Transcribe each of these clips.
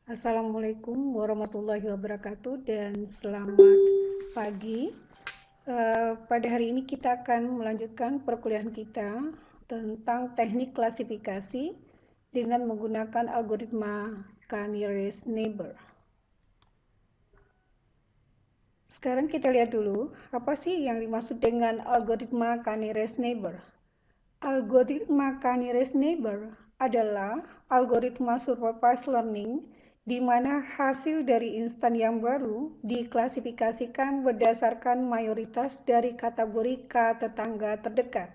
Assalamualaikum warahmatullahi wabarakatuh dan selamat pagi. Pada hari ini kita akan melanjutkan perkuliahan kita tentang teknik klasifikasi dengan menggunakan algoritma K-nearest neighbor. Sekarang kita lihat dulu apa sih yang dimaksud dengan algoritma K-nearest neighbor. Algoritma K-nearest neighbor adalah algoritma supervised learning di mana hasil dari instan yang baru diklasifikasikan berdasarkan mayoritas dari kategori K tetangga terdekat.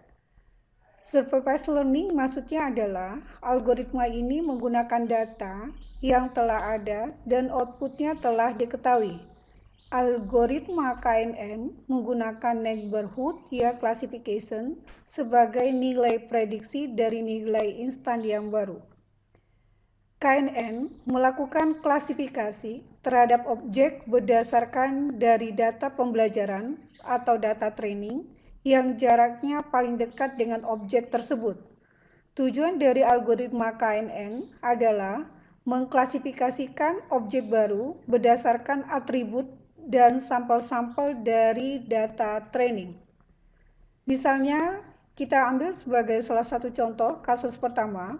Supervised learning maksudnya adalah algoritma ini menggunakan data yang telah ada dan outputnya telah diketahui. Algoritma KNN menggunakan neighborhood classification sebagai nilai prediksi dari nilai instan yang baru. KNN melakukan klasifikasi terhadap objek berdasarkan dari data pembelajaran atau data training yang jaraknya paling dekat dengan objek tersebut. Tujuan dari algoritma KNN adalah mengklasifikasikan objek baru berdasarkan atribut dan sampel-sampel dari data training. Misalnya, kita ambil sebagai salah satu contoh kasus pertama,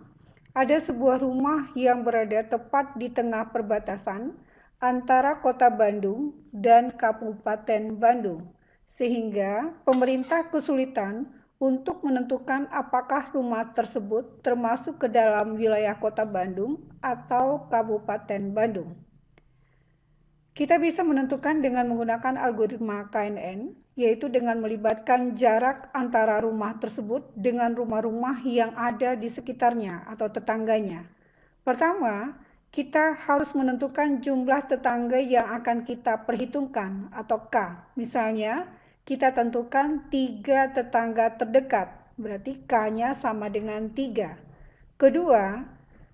ada sebuah rumah yang berada tepat di tengah perbatasan antara Kota Bandung dan Kabupaten Bandung, sehingga pemerintah kesulitan untuk menentukan apakah rumah tersebut termasuk ke dalam wilayah Kota Bandung atau Kabupaten Bandung. Kita bisa menentukan dengan menggunakan algoritma KNN, yaitu dengan melibatkan jarak antara rumah tersebut dengan rumah-rumah yang ada di sekitarnya atau tetangganya. Pertama, kita harus menentukan jumlah tetangga yang akan kita perhitungkan atau K. Misalnya, kita tentukan 3 tetangga terdekat, berarti K-nya sama dengan 3. Kedua,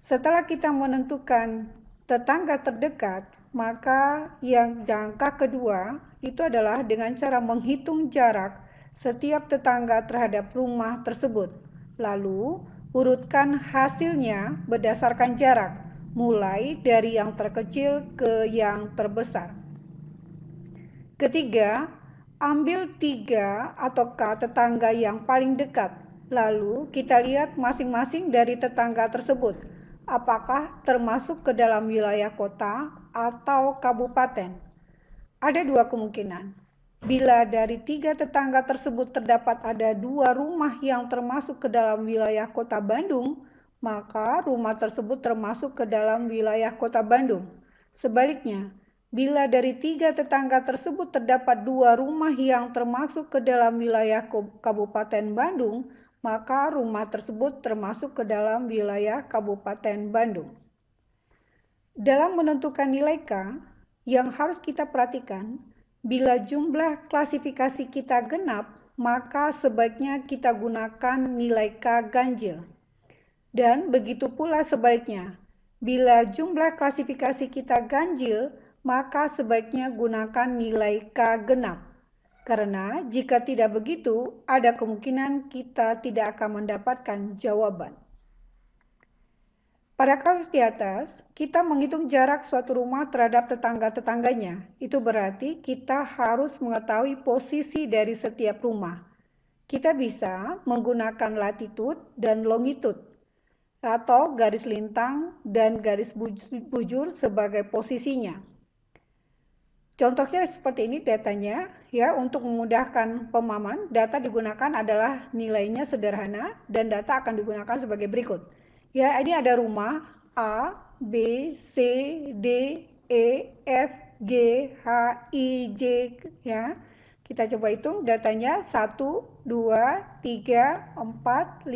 setelah kita menentukan tetangga terdekat, maka yang langkah kedua itu adalah dengan cara menghitung jarak setiap tetangga terhadap rumah tersebut. Lalu, urutkan hasilnya berdasarkan jarak, mulai dari yang terkecil ke yang terbesar. Ketiga, ambil 3 atau K tetangga yang paling dekat. Lalu, kita lihat masing-masing dari tetangga tersebut, apakah termasuk ke dalam wilayah kota atau kabupaten. Ada 2 kemungkinan. Bila dari 3 tetangga tersebut terdapat ada 2 rumah yang termasuk ke dalam wilayah kota Bandung, maka rumah tersebut termasuk ke dalam wilayah kota Bandung. Sebaliknya, bila dari 3 tetangga tersebut terdapat 2 rumah yang termasuk ke dalam wilayah Kabupaten Bandung, maka rumah tersebut termasuk ke dalam wilayah Kabupaten Bandung. Dalam menentukan nilai K, yang harus kita perhatikan, bila jumlah klasifikasi kita genap, maka sebaiknya kita gunakan nilai K ganjil. Dan begitu pula sebaliknya, bila jumlah klasifikasi kita ganjil, maka sebaiknya gunakan nilai K genap. Karena jika tidak begitu, ada kemungkinan kita tidak akan mendapatkan jawaban. Pada kasus di atas, kita menghitung jarak suatu rumah terhadap tetangga-tetangganya. Itu berarti kita harus mengetahui posisi dari setiap rumah. Kita bisa menggunakan latitude dan longitude, atau garis lintang dan garis bujur sebagai posisinya. Contohnya seperti ini datanya, ya, untuk memudahkan pemahaman, data digunakan adalah nilainya sederhana dan data akan digunakan sebagai berikut. Ya, ini ada rumah A, B, C, D, E, F, G, H, I, J, ya. Kita coba hitung datanya 1, 2, 3, 4, 5,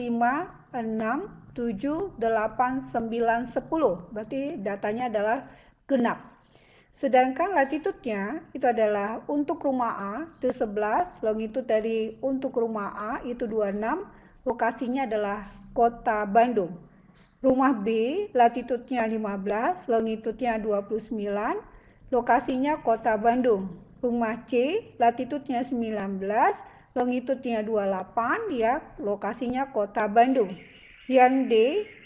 6, 7, 8, 9, 10. Berarti datanya adalah genap. Sedangkan latitudenya itu adalah untuk rumah A itu 11, longitude dari untuk rumah A itu 26, lokasinya adalah Kota Bandung. Rumah B latitudenya 15, longitudenya 29, lokasinya Kota Bandung. Rumah C latitudenya 19, longitudenya 28, ya, lokasinya Kota Bandung. Yang D,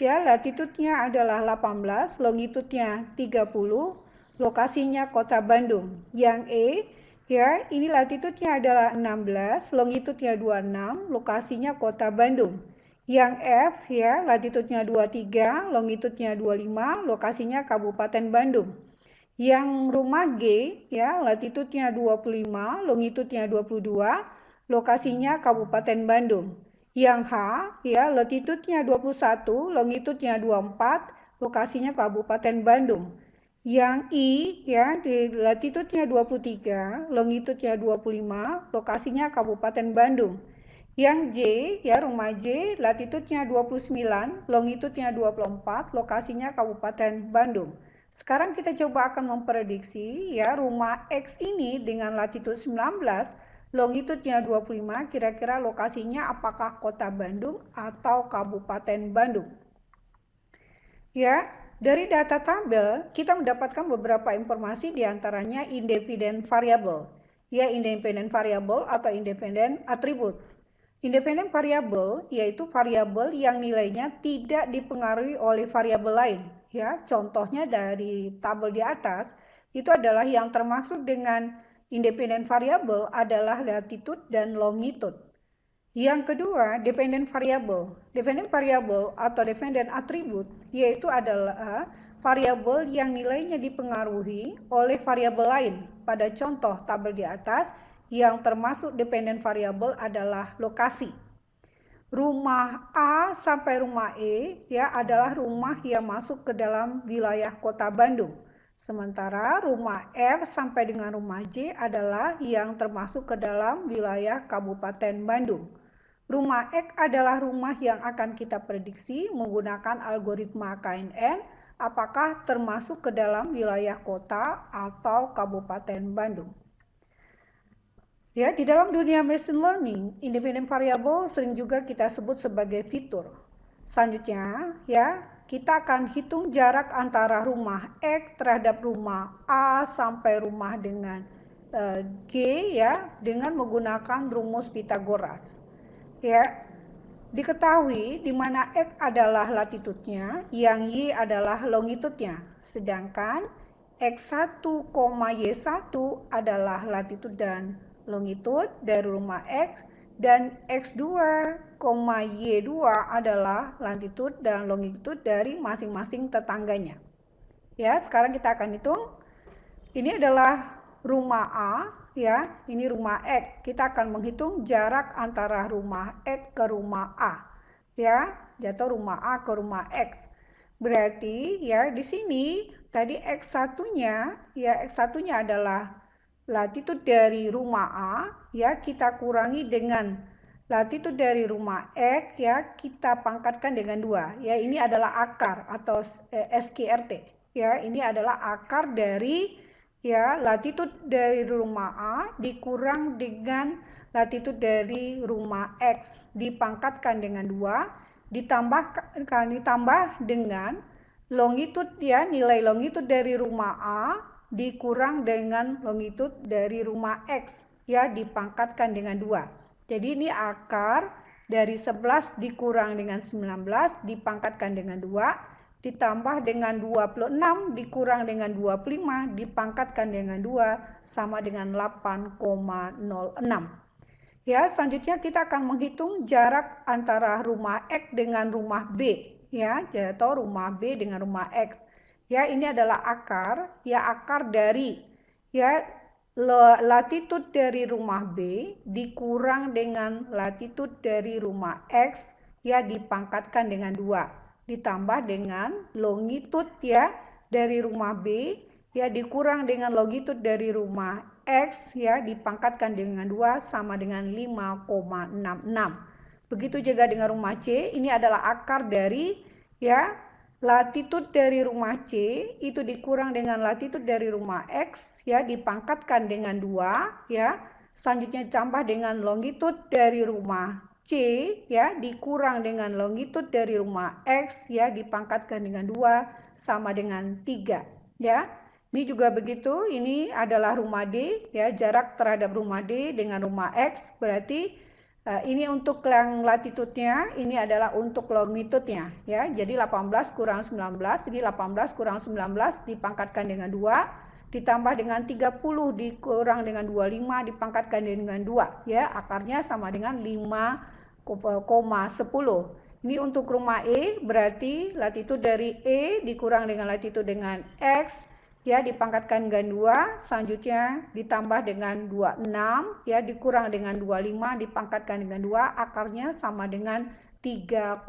ya, latitudenya adalah 18, longitudenya 30, lokasinya Kota Bandung. Yang E, ya, ini latitudenya adalah 16, longitudenya 26, lokasinya Kota Bandung. Yang F, ya, latitudenya 23, longitudenya 25, lokasinya Kabupaten Bandung. Yang rumah G, ya, latitudenya 25, longitudenya 22, lokasinya Kabupaten Bandung. Yang H, ya, latitudenya 21, longitudenya 24, lokasinya Kabupaten Bandung. Yang I, ya, di latitudenya 23, longitudenya 25, lokasinya Kabupaten Bandung. Yang J, ya, rumah J, latitudenya 29, longitudenya 24, lokasinya Kabupaten Bandung. Sekarang kita coba akan memprediksi, ya, rumah X ini dengan latitud 19, longitudenya 25, kira-kira lokasinya apakah Kota Bandung atau Kabupaten Bandung. Ya, dari data tabel kita mendapatkan beberapa informasi, diantaranya independent variable, ya, independent variable atau independent atribut. Independent variable yaitu variabel yang nilainya tidak dipengaruhi oleh variabel lain. Ya, contohnya dari tabel di atas itu adalah yang termasuk dengan independent variable adalah latitude dan longitude. Yang kedua, dependent variable. Dependent variable atau dependent attribute yaitu adalah variabel yang nilainya dipengaruhi oleh variabel lain. Pada contoh tabel di atas, yang termasuk dependent variable adalah lokasi. Rumah A sampai rumah E, ya, adalah rumah yang masuk ke dalam wilayah Kota Bandung. Sementara rumah F sampai dengan rumah J adalah yang termasuk ke dalam wilayah Kabupaten Bandung. Rumah X adalah rumah yang akan kita prediksi menggunakan algoritma KNN apakah termasuk ke dalam wilayah kota atau Kabupaten Bandung. Ya, di dalam dunia machine learning, independent variable sering juga kita sebut sebagai fitur. Selanjutnya, ya, kita akan hitung jarak antara rumah X terhadap rumah A sampai rumah dengan G, ya, dengan menggunakan rumus Pythagoras. Ya, diketahui di mana X adalah latitudenya, yang Y adalah longitudenya, sedangkan X1, Y1 adalah latitud dan longitude dari rumah X, dan X2, Y2 adalah latitud dan longitude dari masing-masing tetangganya. Ya, sekarang kita akan hitung. Ini adalah rumah A, ya, ini rumah X. Kita akan menghitung jarak antara rumah X ke rumah A, ya, atau rumah A ke rumah X. Berarti, ya, di sini tadi X1-nya, ya, X1-nya adalah latitud dari rumah A, ya, kita kurangi dengan latitud dari rumah X, ya, kita pangkatkan dengan 2. Ya, ini adalah akar atau SKRT. Ya, ini adalah akar dari, ya, latitud dari rumah A dikurang dengan latitud dari rumah X dipangkatkan dengan 2, ditambah dengan longitud, ya, nilai longitud dari rumah A dikurang dengan longitud dari rumah X, ya, dipangkatkan dengan 2. Jadi ini akar dari 11 dikurang dengan 19 dipangkatkan dengan 2, ditambah dengan 26 dikurang dengan 25 dipangkatkan dengan 2 sama dengan 8,06. Ya, selanjutnya kita akan menghitung jarak antara rumah X dengan rumah B, ya, atau rumah B dengan rumah X. Ya, ini adalah akar, ya, akar dari, ya, latitud dari rumah B dikurang dengan latitud dari rumah X, ya, dipangkatkan dengan 2, ditambah dengan longitud, ya, dari rumah B, ya, dikurang dengan longitud dari rumah X, ya, dipangkatkan dengan 2 sama dengan 5,66. Begitu juga dengan rumah C, ini adalah akar dari, ya, latitud dari rumah C itu dikurang dengan latitud dari rumah X, ya, dipangkatkan dengan 2, ya. Selanjutnya ditambah dengan longitud dari rumah C, ya, dikurang dengan longitud dari rumah X, ya, dipangkatkan dengan 2 sama dengan 3, ya. Ini juga begitu, ini adalah rumah D, ya, jarak terhadap rumah D dengan rumah X berarti Ini untuk yang latitudenya, ini adalah untuk longitudenya ya. Jadi 18 kurang 19, ini 18 kurang 19 dipangkatkan dengan 2, ditambah dengan 30 dikurang dengan 25 dipangkatkan dengan 2 ya. Akarnya sama dengan 5,10. Ini untuk rumah E, berarti latitud dari E dikurang dengan latitud dengan X ya, dipangkatkan dengan 2, selanjutnya ditambah dengan 26 ya, dikurang dengan 25 dipangkatkan dengan 2, akarnya sama dengan 3,16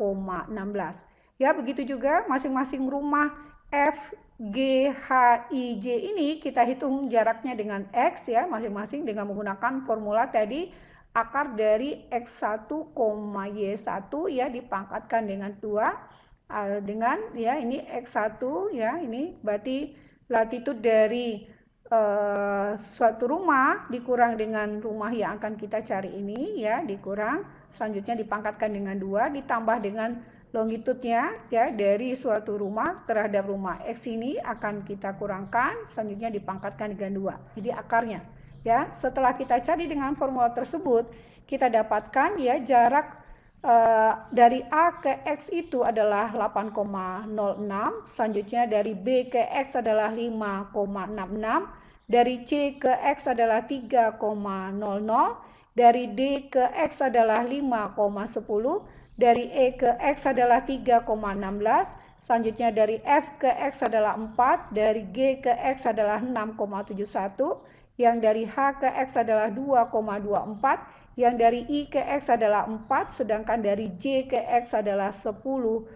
ya. Begitu juga masing-masing rumah F, G, H, I, J ini kita hitung jaraknya dengan X ya, masing-masing dengan menggunakan formula tadi, akar dari X1, Y1 ya dipangkatkan dengan 2 dengan ya ini X1 ya, ini berarti latitud dari suatu rumah dikurang dengan rumah yang akan kita cari ini ya, dikurang, selanjutnya dipangkatkan dengan 2 ditambah dengan longitudenya ya dari suatu rumah terhadap rumah X ini akan kita kurangkan, selanjutnya dipangkatkan dengan 2. Jadi akarnya ya, setelah kita cari dengan formula tersebut, kita dapatkan ya jarak dari A ke X itu adalah 8,06, selanjutnya dari B ke X adalah 5,66, dari C ke X adalah 3,00, dari D ke X adalah 5,10, dari E ke X adalah 3,16, selanjutnya dari F ke X adalah 4, dari G ke X adalah 6,71, yang dari H ke X adalah 2,24, yang dari I ke X adalah 4, sedangkan dari J ke X adalah 10,05.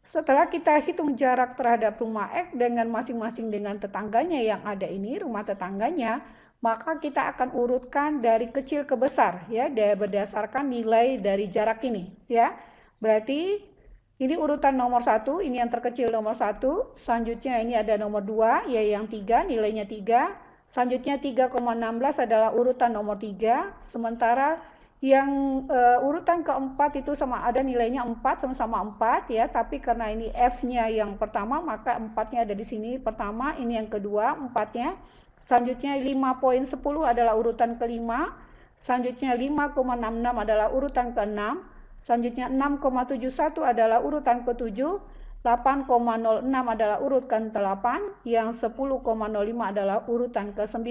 Setelah kita hitung jarak terhadap rumah X dengan masing-masing dengan tetangganya yang ada ini, rumah tetangganya, maka kita akan urutkan dari kecil ke besar ya, berdasarkan nilai dari jarak ini ya. Berarti ini urutan nomor 1, ini yang terkecil nomor 1, selanjutnya ini ada nomor 2 ya yang 3, nilainya 3, selanjutnya 3,16 adalah urutan nomor 3, sementara yang urutan keempat itu sama ada nilainya 4, sama-sama 4 ya, tapi karena ini F-nya yang pertama maka 4-nya ada di sini pertama, ini yang kedua 4-nya. Selanjutnya 5,10 adalah urutan kelima, selanjutnya 5,66 adalah urutan keenam, selanjutnya 6,71 adalah urutan ke-7, 8,06 adalah urutan ke-8, yang 10,05 adalah urutan ke-9.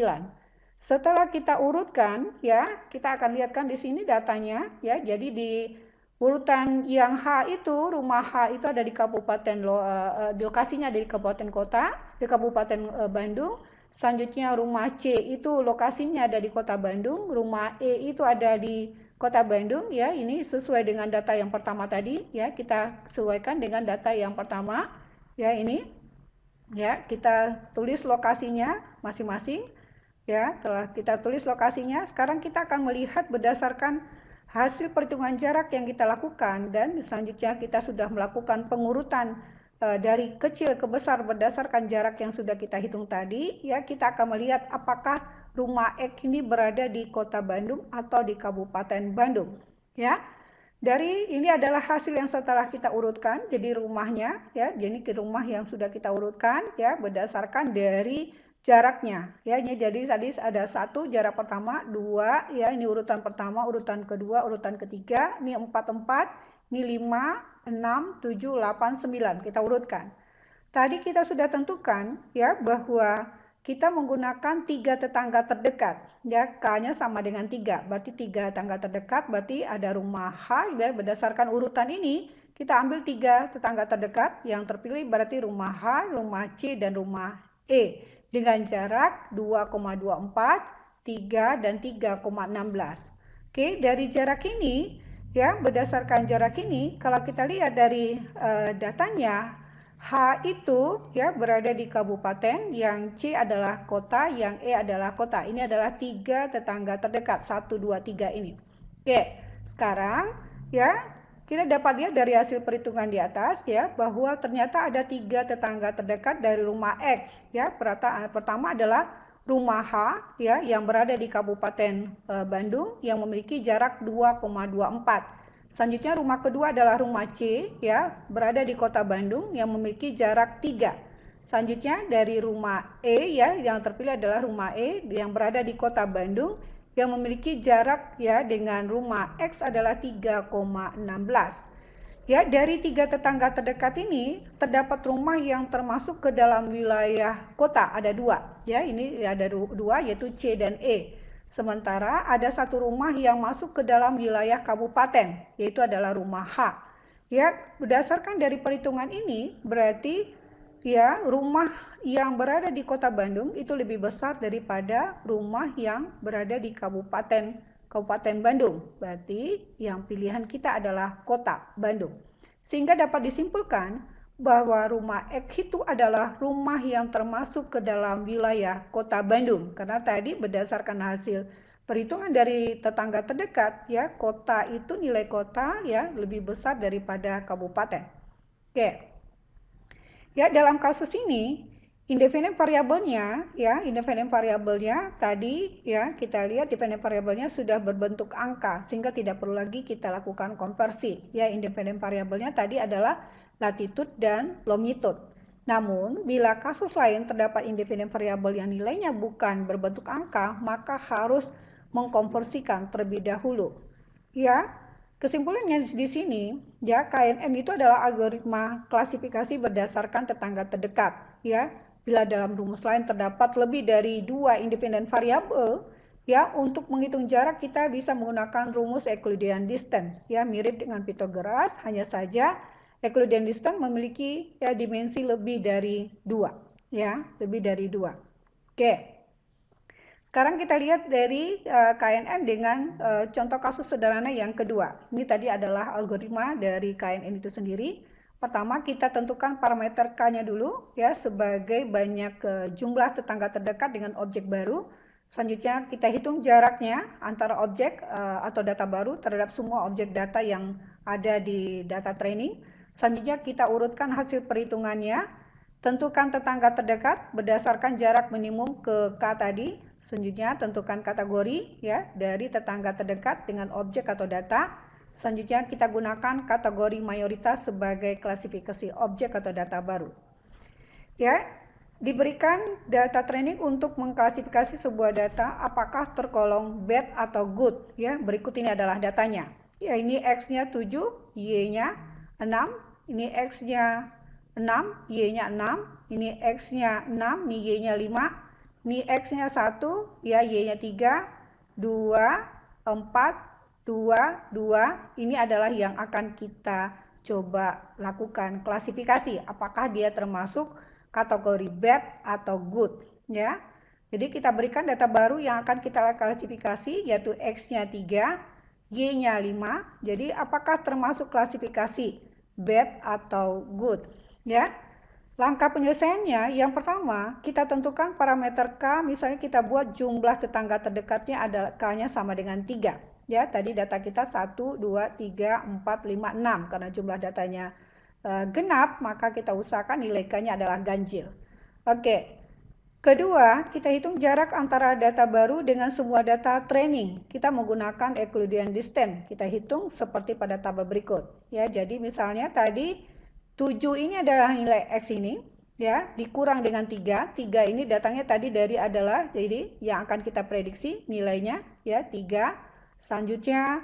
Setelah kita urutkan ya, kita akan lihatkan di sini datanya ya. Jadi di urutan yang H itu, rumah H itu ada di kabupaten di lokasinya ada di kabupaten kota, di Kabupaten Bandung. Selanjutnya rumah C itu lokasinya ada di Kota Bandung, rumah E itu ada di Kota Bandung ya. Ini sesuai dengan data yang pertama tadi ya, kita sesuaikan dengan data yang pertama ya. Ini ya, kita tulis lokasinya masing-masing ya. Telah kita tulis lokasinya, sekarang kita akan melihat berdasarkan hasil perhitungan jarak yang kita lakukan, dan selanjutnya kita sudah melakukan pengurutan dari kecil ke besar berdasarkan jarak yang sudah kita hitung tadi ya. Kita akan melihat apakah rumah X ini berada di Kota Bandung atau di Kabupaten Bandung ya. Dari ini adalah hasil yang setelah kita urutkan, jadi rumahnya ya, jadi ke rumah yang sudah kita urutkan ya berdasarkan dari jaraknya ya. Ini jadi tadi ada 1 jarak pertama, 2 ya, ini urutan pertama, urutan kedua, urutan ketiga, ini 4, ini 5, 6, 7, 8, 9 kita urutkan. Tadi kita sudah tentukan ya bahwa kita menggunakan 3 tetangga terdekat ya, K-nya sama dengan 3, berarti 3 tetangga terdekat, berarti ada rumah H ya. Berdasarkan urutan ini kita ambil 3 tetangga terdekat yang terpilih, berarti rumah H, rumah C, dan rumah E dengan jarak 2,24, 3, dan 3,16. Oke, dari jarak ini ya, berdasarkan jarak ini, kalau kita lihat dari datanya, H itu ya berada di kabupaten, yang C adalah kota, yang E adalah kota. Ini adalah 3 tetangga terdekat, 1, 2, 3 ini. Oke, sekarang ya kita dapat lihat dari hasil perhitungan di atas ya, bahwa ternyata ada 3 tetangga terdekat dari rumah X ya. Pertama adalah rumah H ya yang berada di Kabupaten Bandung yang memiliki jarak 2,24. Selanjutnya rumah kedua adalah rumah C ya, berada di Kota Bandung yang memiliki jarak 3. Selanjutnya dari rumah E ya, yang terpilih adalah rumah E yang berada di Kota Bandung yang memiliki jarak ya dengan rumah X adalah 3,16. Ya, dari 3 tetangga terdekat ini terdapat rumah yang termasuk ke dalam wilayah kota, ada 2. Ya, ini ada 2 yaitu C dan E. Sementara ada 1 rumah yang masuk ke dalam wilayah kabupaten, yaitu adalah rumah H. Ya, berdasarkan dari perhitungan ini berarti ya rumah yang berada di Kota Bandung itu lebih besar daripada rumah yang berada di Kabupaten Bandung. Berarti yang pilihan kita adalah Kota Bandung. Sehingga dapat disimpulkan bahwa rumah X itu adalah rumah yang termasuk ke dalam wilayah Kota Bandung. Karena tadi berdasarkan hasil perhitungan dari tetangga terdekat, ya kota itu nilai kota ya lebih besar daripada kabupaten. Oke. Ya, dalam kasus ini independent variabelnya tadi ya kita lihat dependent variabelnya sudah berbentuk angka sehingga tidak perlu lagi kita lakukan konversi. Ya, independent variabelnya tadi adalah latitude dan longitude. Namun bila kasus lain terdapat independent variabel yang nilainya bukan berbentuk angka, maka harus mengkonversikan terlebih dahulu. Ya, kesimpulannya di sini, ya KNN itu adalah algoritma klasifikasi berdasarkan tetangga terdekat. Ya, bila dalam rumus lain terdapat lebih dari 2 independen variabel, ya untuk menghitung jarak kita bisa menggunakan rumus Euclidean distance. Ya, mirip dengan Pythagoras, hanya saja Euclidean distance memiliki ya dimensi lebih dari 2. Ya, lebih dari 2. Oke. Sekarang kita lihat dari KNN dengan contoh kasus sederhana yang kedua. Ini tadi adalah algoritma dari KNN itu sendiri. Pertama kita tentukan parameter K-nya dulu ya sebagai banyak jumlah tetangga terdekat dengan objek baru. Selanjutnya kita hitung jaraknya antara objek atau data baru terhadap semua objek data yang ada di data training. Selanjutnya kita urutkan hasil perhitungannya. Tentukan tetangga terdekat berdasarkan jarak minimum ke K tadi. Selanjutnya tentukan kategori ya dari tetangga terdekat dengan objek atau data. Selanjutnya kita gunakan kategori mayoritas sebagai klasifikasi objek atau data baru. Ya, diberikan data training untuk mengklasifikasi sebuah data apakah tergolong bad atau good ya. Berikut ini adalah datanya. Ya, ini X-nya 7, Y-nya 6, ini X-nya 6, Y-nya 6, ini X-nya 6, ini Y-nya 5. Ini X-nya 1, ya Y-nya 3, 2, 4, 2, 2. Ini adalah yang akan kita coba lakukan klasifikasi. Apakah dia termasuk kategori bad atau good. Ya. Jadi kita berikan data baru yang akan kita klasifikasi, yaitu X-nya 3, Y-nya 5. Jadi apakah termasuk klasifikasi bad atau good. Ya. Langkah penyelesaiannya, yang pertama, kita tentukan parameter K, misalnya kita buat jumlah tetangga terdekatnya ada K-nya sama dengan 3. Ya, tadi data kita 1, 2, 3, 4, 5, 6. Karena jumlah datanya genap, maka kita usahakan nilai K-nya adalah ganjil. Oke. Kedua, kita hitung jarak antara data baru dengan semua data training. Kita menggunakan Euclidean distance. Kita hitung seperti pada tabel berikut. Ya, jadi misalnya tadi 7 ini adalah nilai X ini, ya, dikurang dengan 3. 3 ini datangnya tadi dari adalah, jadi yang akan kita prediksi nilainya, ya, 3. Selanjutnya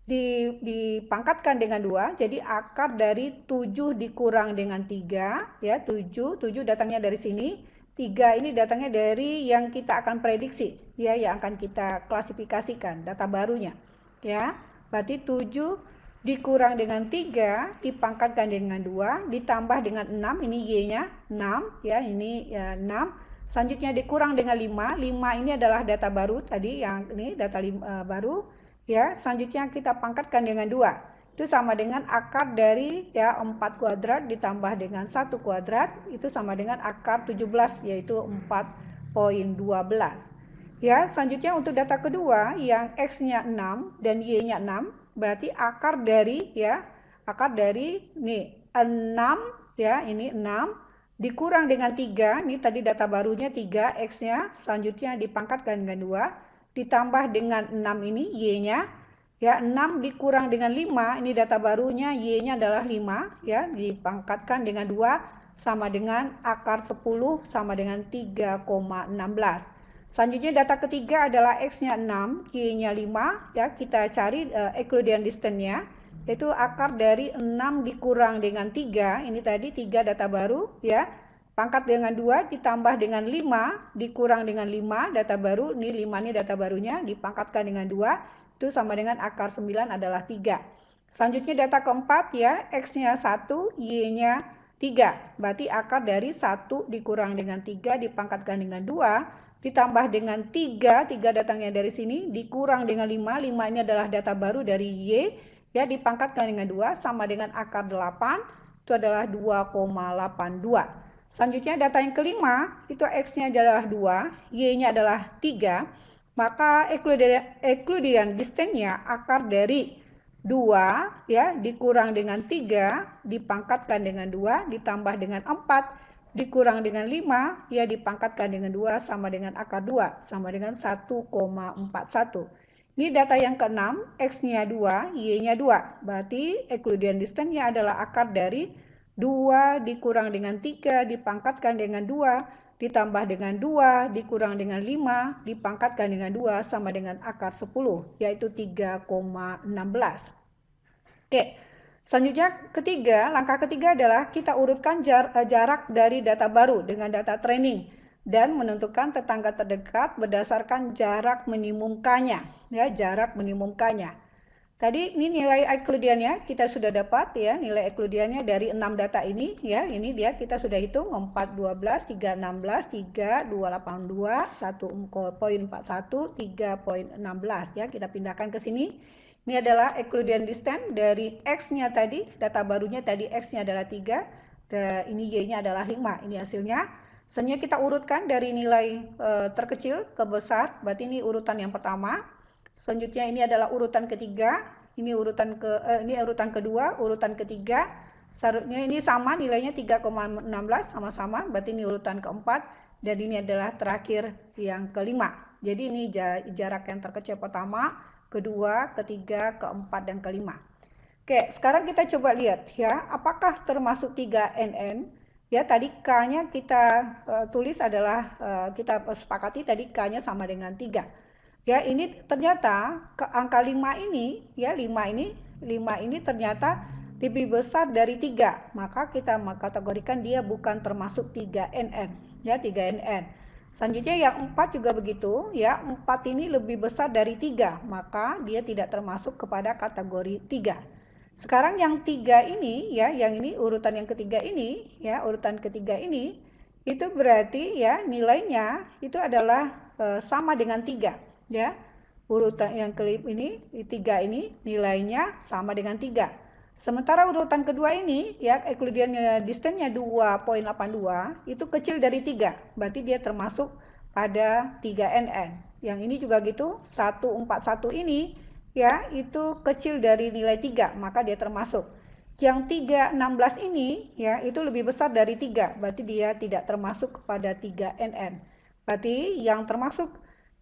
dipangkatkan dengan 2, jadi akar dari 7 dikurang dengan 3, ya, 7 datangnya dari sini, 3 ini datangnya dari yang kita akan prediksi, ya, yang akan kita klasifikasikan, data barunya, ya, berarti 7 dikurang dengan 3 dipangkatkan dengan 2 ditambah dengan 6, ini Y-nya 6 ya, ini ya 6. Selanjutnya dikurang dengan 5 ini adalah data baru tadi, yang ini data baru ya. Selanjutnya kita pangkatkan dengan 2, itu sama dengan akar dari ya 4 kuadrat ditambah dengan 1 kuadrat, itu sama dengan akar 17 yaitu 4,12 ya. Selanjutnya untuk data kedua yang X-nya 6 dan Y-nya 6, berarti akar dari nih 6 ya, ini 6 dikurang dengan 3, ini tadi data barunya 3 X-nya, selanjutnya dipangkatkan dengan 2 ditambah dengan 6 ini Y-nya ya, 6 dikurang dengan 5, ini data barunya Y-nya adalah 5 ya, dipangkatkan dengan 2 sama dengan akar 10 sama dengan 3,16. Selanjutnya data ketiga adalah X-nya 6, Y-nya 5. Ya, kita cari Euclidean distance-nya, yaitu akar dari 6 dikurang dengan 3. Ini tadi 3 data baru, ya. Pangkat dengan 2 ditambah dengan 5 dikurang dengan 5 data baru. Ini 5 ini data barunya dipangkatkan dengan 2, itu sama dengan akar 9 adalah 3. Selanjutnya data keempat, ya, X-nya 1, Y-nya 3. Berarti akar dari 1 dikurang dengan 3 dipangkatkan dengan 2 ditambah dengan 3 datangnya dari sini, dikurang dengan 5 ini adalah data baru dari Y, ya, dipangkatkan dengan 2 sama dengan akar 8, itu adalah 2,82. Selanjutnya data yang kelima, itu X-nya adalah 2, Y-nya adalah 3, maka Euclidean distance-nya akar dari 2, ya, dikurang dengan 3, dipangkatkan dengan 2, ditambah dengan 4, dikurang dengan 5, ya, dipangkatkan dengan 2 sama dengan akar 2, sama dengan 1,41. Ini data yang keenam, X-nya 2, Y-nya 2. Berarti Euclidean distance-nya adalah akar dari 2 dikurang dengan 3, dipangkatkan dengan 2, ditambah dengan 2, dikurang dengan 5, dipangkatkan dengan 2, sama dengan akar 10, yaitu 3,16. Oke. Selanjutnya langkah ketiga adalah kita urutkan jarak dari data baru dengan data training dan menentukan tetangga terdekat berdasarkan jarak minimumkannya, ya, jarak minimumkannya. Tadi ini nilai Euclideannya kita sudah dapat, ya, nilai Euclideannya dari 6 data ini, ya, ini dia kita sudah hitung 4, 12, 3, 16, 3, 2, 82, 1,41, 3,16, ya, kita pindahkan ke sini. Ini adalah Euclidean distance dari X-nya tadi, data barunya tadi X-nya adalah 3, ini Y-nya adalah 5, ini hasilnya. Selanjutnya kita urutkan dari nilai terkecil ke besar, berarti ini urutan yang pertama. Selanjutnya ini adalah urutan ketiga, ini urutan kedua, urutan ketiga. Selanjutnya ini sama nilainya 3,16 sama-sama, berarti ini urutan keempat, dan ini adalah terakhir yang kelima. Jadi ini jarak yang terkecil pertama, kedua, ketiga, keempat, dan kelima. Oke, sekarang kita coba lihat, ya, apakah termasuk 3NN? Ya, tadi K-nya kita tulis adalah, kita sepakati tadi K-nya sama dengan 3. Ya, ini ternyata angka 5 ini, ya, 5 ini ternyata lebih besar dari 3. Maka kita mengkategorikan dia bukan termasuk 3NN, ya, 3NN. Selanjutnya yang 4 juga begitu, ya, 4 ini lebih besar dari 3, maka dia tidak termasuk kepada kategori 3. Sekarang yang 3 ini, ya, yang ini urutan yang ketiga ini, ya, urutan ketiga ini, itu berarti, ya, nilainya itu adalah sama dengan 3, ya. Urutan yang kelima ini, 3 ini nilainya sama dengan 3. Sementara urutan kedua ini, ya, Euclidean distance-nya 2,82 itu kecil dari 3, berarti dia termasuk pada 3NN. Yang ini juga gitu, 141 ini, ya, itu kecil dari nilai 3, maka dia termasuk. Yang 316 ini, ya, itu lebih besar dari 3, berarti dia tidak termasuk kepada 3NN. Berarti yang termasuk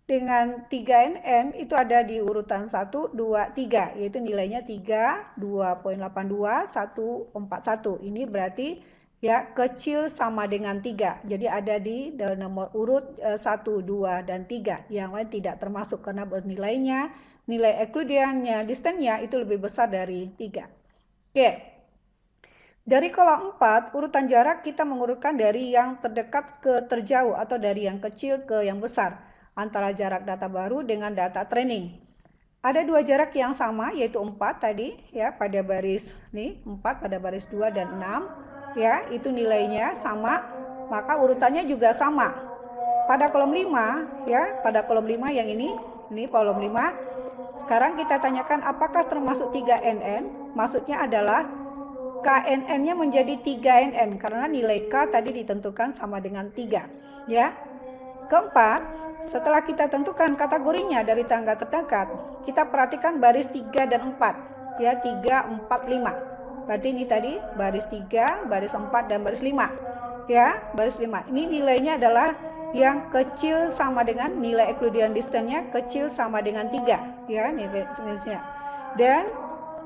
dengan 3NN itu ada di urutan 1, 2, 3, yaitu nilainya 3, 2,82, 1,41. Ini berarti, ya, kecil sama dengan 3. Jadi ada di nomor urut 1, 2, dan 3. Yang lain tidak termasuk karena bernilainya, nilai Euclidean distance-nya itu lebih besar dari 3. Oke. Dari kolom 4, urutan jarak kita mengurutkan dari yang terdekat ke terjauh atau dari yang kecil ke yang besar antara jarak data baru dengan data training. Ada dua jarak yang sama, yaitu 4 tadi, ya, pada baris nih, 4 pada baris 2 dan 6, ya, itu nilainya sama, maka urutannya juga sama. Pada kolom 5, ya, pada kolom 5 yang ini kolom 5. Sekarang kita tanyakan apakah termasuk 3NN? Maksudnya adalah KNN-nya menjadi 3NN karena nilai K tadi ditentukan sama dengan 3, ya. Keempat, setelah kita tentukan kategorinya dari tangga terdekat, kita perhatikan baris 3 dan 4, ya, 3, 4, 5. Berarti ini tadi baris 3, baris 4, dan baris 5, ya, baris 5. Ini nilainya adalah yang kecil sama dengan nilai Euclidean distance-nya kecil sama dengan 3, ya, nilainya. Dan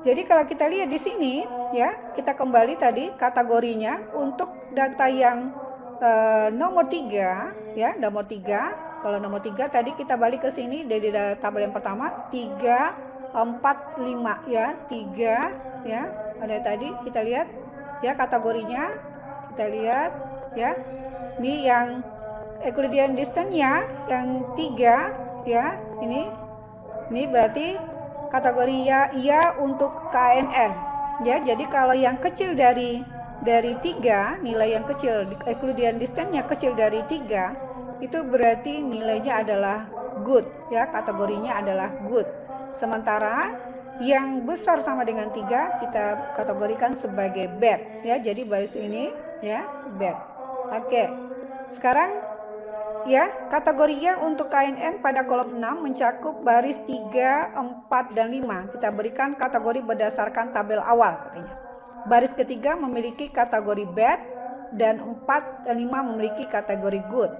jadi kalau kita lihat di sini, ya, kita kembali tadi kategorinya untuk data yang nomor 3, ya, nomor 3 Kalau nomor 3 tadi kita balik ke sini dari tabel yang pertama 3, 4, 5 ya. 3 ya. Ada tadi kita lihat ya kategorinya. Kita lihat ya. Ini yang Euclidean distance-nya yang 3 ya. Ini berarti kategori ya untuk KNN ya. Jadi kalau yang kecil dari 3, nilai yang kecil Euclidean distance-nya kecil dari 3, itu berarti nilainya adalah good ya, kategorinya adalah good. Sementara yang besar sama dengan 3 kita kategorikan sebagai bad ya. Jadi baris ini ya bad. Oke. Sekarang ya, kategori ya untuk KNN pada kolom 6 mencakup baris 3, 4 dan 5. Kita berikan kategori berdasarkan tabel awal katanya. Baris ketiga memiliki kategori bad dan 4 dan 5 memiliki kategori good.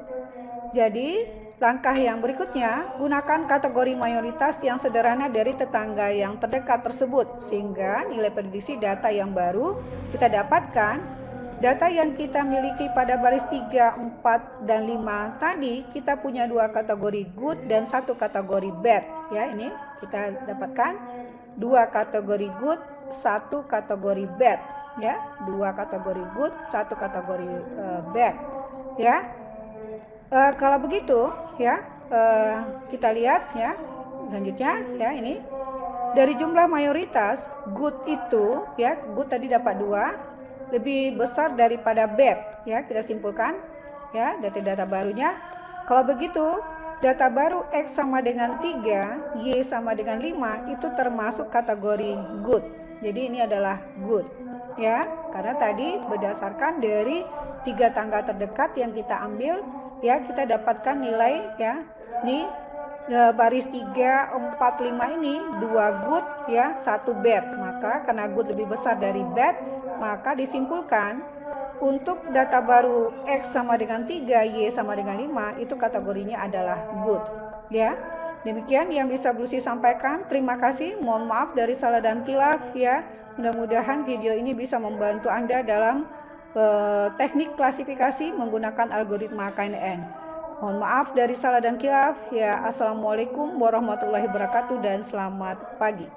Jadi, langkah yang berikutnya, gunakan kategori mayoritas yang sederhana dari tetangga yang terdekat tersebut, sehingga nilai prediksi data yang baru kita dapatkan, data yang kita miliki pada baris 3, 4, dan 5 tadi, kita punya 2 kategori good dan 1 kategori bad. Ya, ini kita dapatkan 2 kategori good, 1 kategori bad. Ya, 2 kategori good, 1 kategori bad. Ya. Kalau begitu ya kita lihat ya selanjutnya ya, ini dari jumlah mayoritas good itu ya, good tadi dapat 2 lebih besar daripada bad ya, kita simpulkan ya data barunya. Kalau begitu data baru X sama dengan 3, Y sama dengan 5 itu termasuk kategori good. Jadi ini adalah good ya, karena tadi berdasarkan dari 3 tangga terdekat yang kita ambil ya, kita dapatkan nilai ya. Ini baris 3, 4, 5 ini 2 good ya, 1 bad. Maka karena good lebih besar dari bad, maka disimpulkan untuk data baru X sama dengan 3, Y sama dengan 5 itu kategorinya adalah good ya. Demikian yang bisa Bu Lucy sampaikan. Terima kasih. Mohon maaf dari salah dan khilaf ya. Mudah-mudahan video ini bisa membantu Anda dalam teknik klasifikasi menggunakan algoritma KNN. Mohon maaf dari salah dan khilaf ya. Assalamualaikum warahmatullahi wabarakatuh dan selamat pagi.